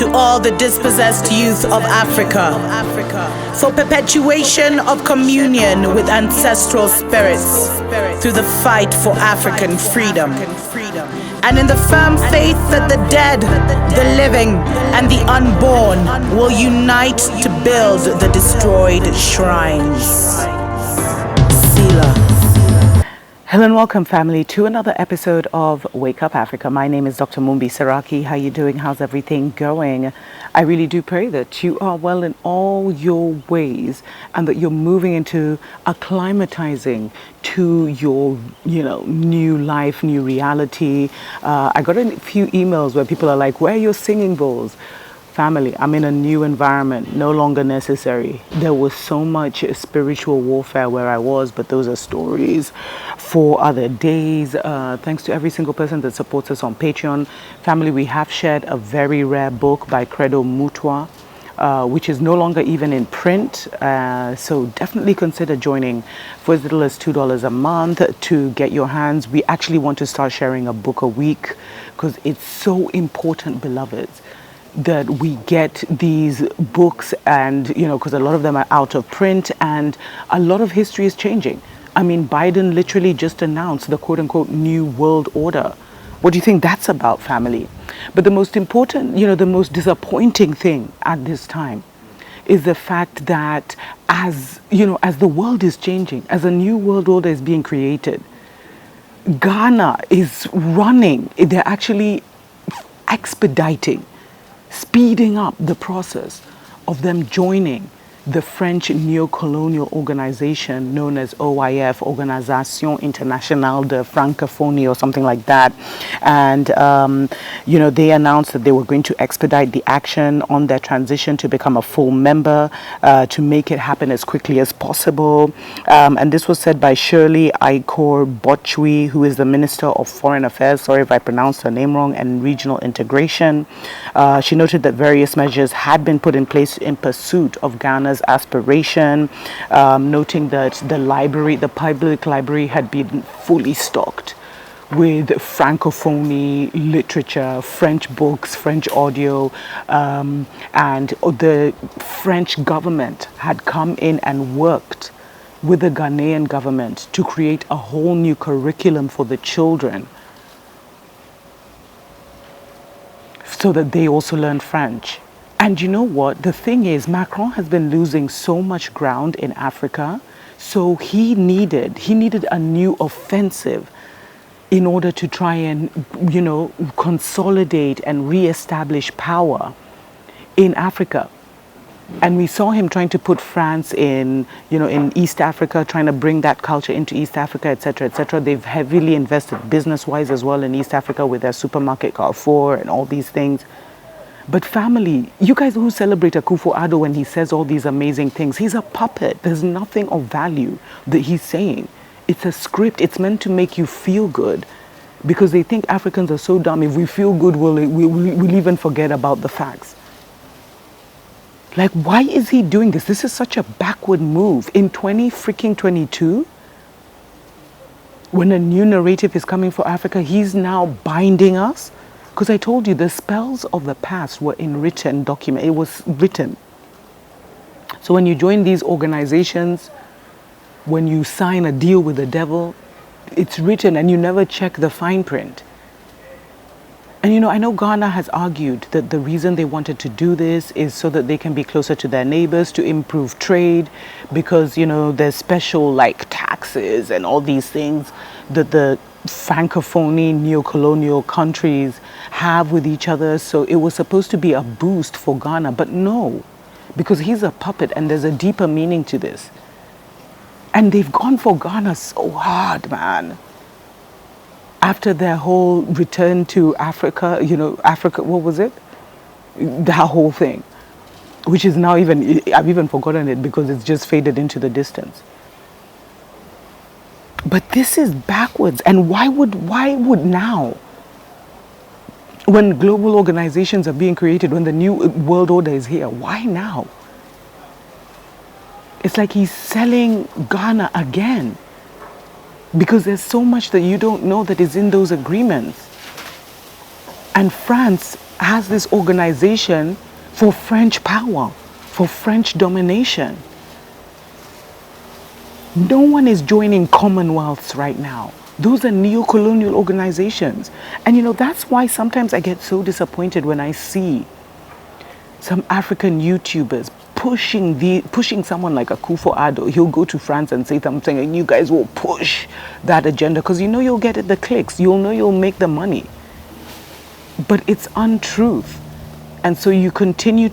to all the dispossessed youth of Africa, for perpetuation of communion with ancestral spirits through the fight for African freedom, and in the firm faith that the dead, the living, and the unborn will unite to build the destroyed shrines. Selah. Hello and welcome, family, to another episode of Wake Up Africa. My name is Dr. Mumbi Saraki. How you doing? How's everything going? I really do pray that you are well in all your ways and that you're moving into acclimatizing to your, new life, new reality. I got a few emails where people are like, where are your singing bowls? Family, I'm in a new environment, no longer necessary. There was so much spiritual warfare where I was, but those are stories for other days. Thanks to every single person that supports us on Patreon. Family, we have shared a very rare book by Credo Mutwa, which is no longer even in print. So definitely consider joining for as little as $2 a month to get your hands. We actually want to start sharing a book a week because it's so important, beloveds, that we get these books and, because a lot of them are out of print and a lot of history is changing. I mean, Biden literally just announced the quote unquote new world order. What do you think that's about, family? But the most important, the most disappointing thing at this time is the fact that as the world is changing, as a new world order is being created, Ghana is running, they're actually expediting, speeding up the process of them joining the French neo-colonial organization known as OIF, Organisation Internationale de Francophonie, or something like that. And, they announced that they were going to expedite the action on their transition to become a full member, to make it happen as quickly as possible. And this was said by Shirley Aikor Botchui, who is the Minister of Foreign Affairs, sorry if I pronounced her name wrong, and Regional Integration. She noted that various measures had been put in place in pursuit of Ghana's aspiration, noting that the public library had been fully stocked with Francophonie literature, French books, French audio, and the French government had come in and worked with the Ghanaian government to create a whole new curriculum for the children so that they also learn French. And you know what? The thing is, Macron has been losing so much ground in Africa, so he needed a new offensive in order to try and, consolidate and reestablish power in Africa. And we saw him trying to put France in East Africa, trying to bring that culture into East Africa, etc., etc. They've heavily invested business-wise as well in East Africa with their supermarket Carrefour and all these things. But family, you guys who celebrate Akufo-Addo when he says all these amazing things, he's a puppet. There's nothing of value that he's saying. It's a script. It's meant to make you feel good because they think Africans are so dumb. If we feel good, we'll even forget about the facts. Like, why is he doing this? This is such a backward move. In 2022, when a new narrative is coming for Africa, he's now binding us. Because I told you, the spells of the past were in written document. It was written. So when you join these organizations, when you sign a deal with the devil, it's written and you never check the fine print. And I know Ghana has argued that the reason they wanted to do this is so that they can be closer to their neighbors, to improve trade, because, there's special taxes and all these things that the Francophonie neo-colonial countries have with each other. So it was supposed to be a boost for Ghana, but no, because he's a puppet and there's a deeper meaning to this. And they've gone for Ghana so hard, man. After their whole return to Africa, Africa, what was it? That whole thing, which is now I've even forgotten it because it's just faded into the distance. But this is backwards. And why would now, when global organizations are being created, when the new world order is here, why now? It's like he's selling Ghana again. Because there's so much that you don't know that is in those agreements. And France has this organization for French power, for French domination. No one is joining commonwealths right now. Those are neo-colonial organizations. And that's why sometimes I get so disappointed when I see some African YouTubers pushing someone like Akufo-Addo. He'll go to France and say something, and you guys will push that agenda because you'll get the clicks. You'll make the money. But it's untruth. And so you continue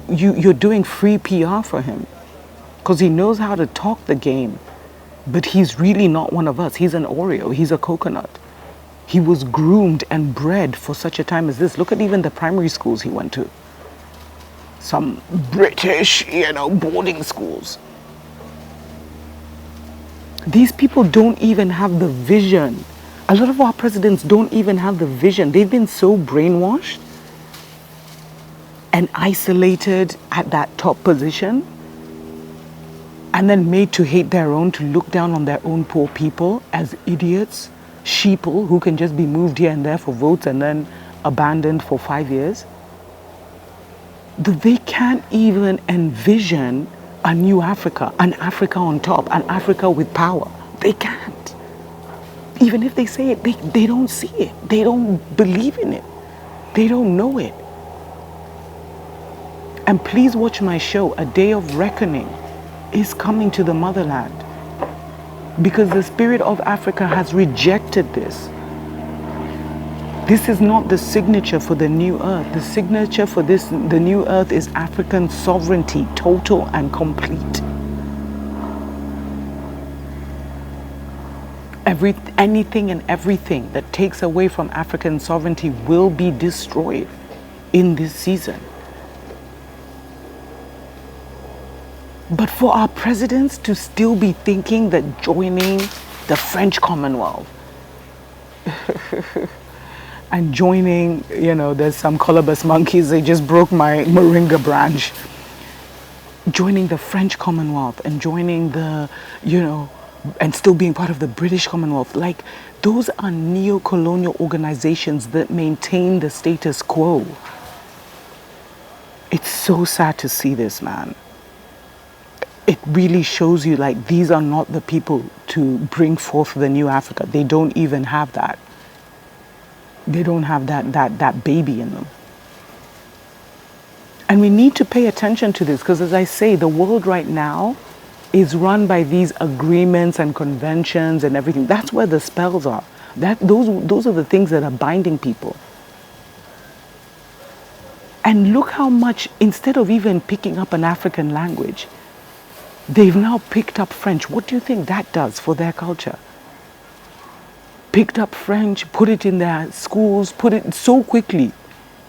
you're doing free PR for him because he knows how to talk the game. But he's really not one of us. He's an Oreo. He's a coconut. He was groomed and bred for such a time as this. Look at even the primary schools he went to. Some British, boarding schools. These people don't even have the vision. A lot of our presidents don't even have the vision. They've been so brainwashed and isolated at that top position, and then made to hate their own, to look down on their own poor people as idiots, sheeple who can just be moved here and there for votes and then abandoned for 5 years. They can't even envision a new Africa, an Africa on top, an Africa with power. They can't. Even if they say it, they don't see it. They don't believe in it. They don't know it. And please watch my show, A Day of Reckoning is coming to the motherland, because the spirit of Africa has rejected this. This is not the signature for the new earth. The signature for the new earth is African sovereignty, total and complete. Anything and everything that takes away from African sovereignty will be destroyed in this season. But for our presidents to still be thinking that joining the French Commonwealth and joining, there's some colobus monkeys, they just broke my moringa branch. Joining the French Commonwealth and joining the, and still being part of the British Commonwealth, like those are neo-colonial organizations that maintain the status quo. It's so sad to see this, man. It really shows you like these are not the people to bring forth the new Africa. They don't even have that. They don't have that baby in them. And we need to pay attention to this because, as I say, the world right now is run by these agreements and conventions and everything. That's where the spells are. Those are the things that are binding people. And look how much, instead of even picking up an African language, they've now picked up French. What do you think that does for their culture? Picked up French, put it in their schools, put it so quickly.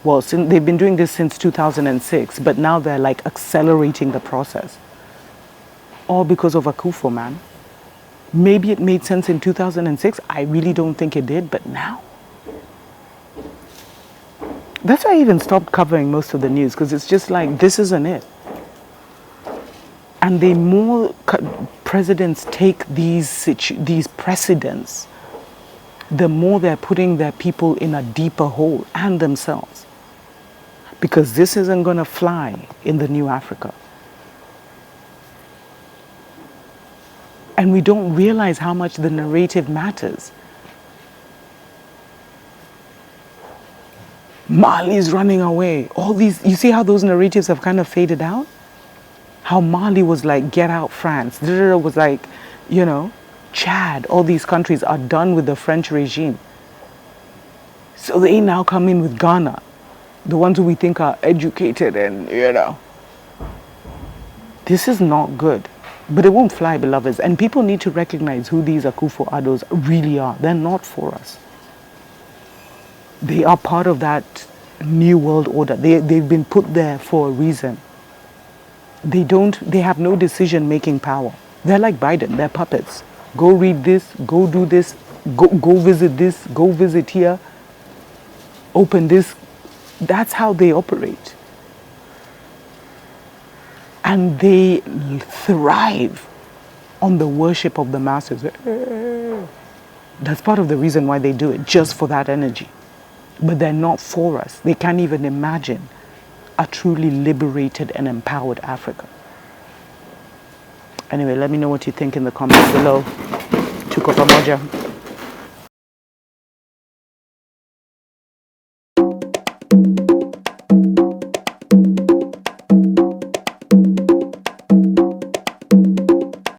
Well, they've been doing this since 2006, but now they're like accelerating the process. All because of Akufo, man. Maybe it made sense in 2006. I really don't think it did, but now. That's why I even stopped covering most of the news, because it's just like, this isn't it. And the more presidents take these precedents, the more they're putting their people in a deeper hole, and themselves. Because this isn't going to fly in the new Africa. And we don't realize how much the narrative matters. Mali's running away. All these, you see how those narratives have kind of faded out? How Mali was like, get out France. Was like, Chad, all these countries are done with the French regime. So they now come in with Ghana, the ones who we think are educated and, This is not good. But it won't fly, beloveds. And people need to recognize who these Akufo-Addos really are. They're not for us. They are part of that new world order. They've been put there for a reason. They have no decision-making power. They're like Biden, they're puppets. Go read this, go do this, go visit this, go visit here, open this. That's how they operate. And they thrive on the worship of the masses. That's part of the reason why they do it, just for that energy. but they're not for us. They can't even imagine a truly liberated and empowered Africa. Anyway, let me know what you think in the comments below. Tuko pamoja.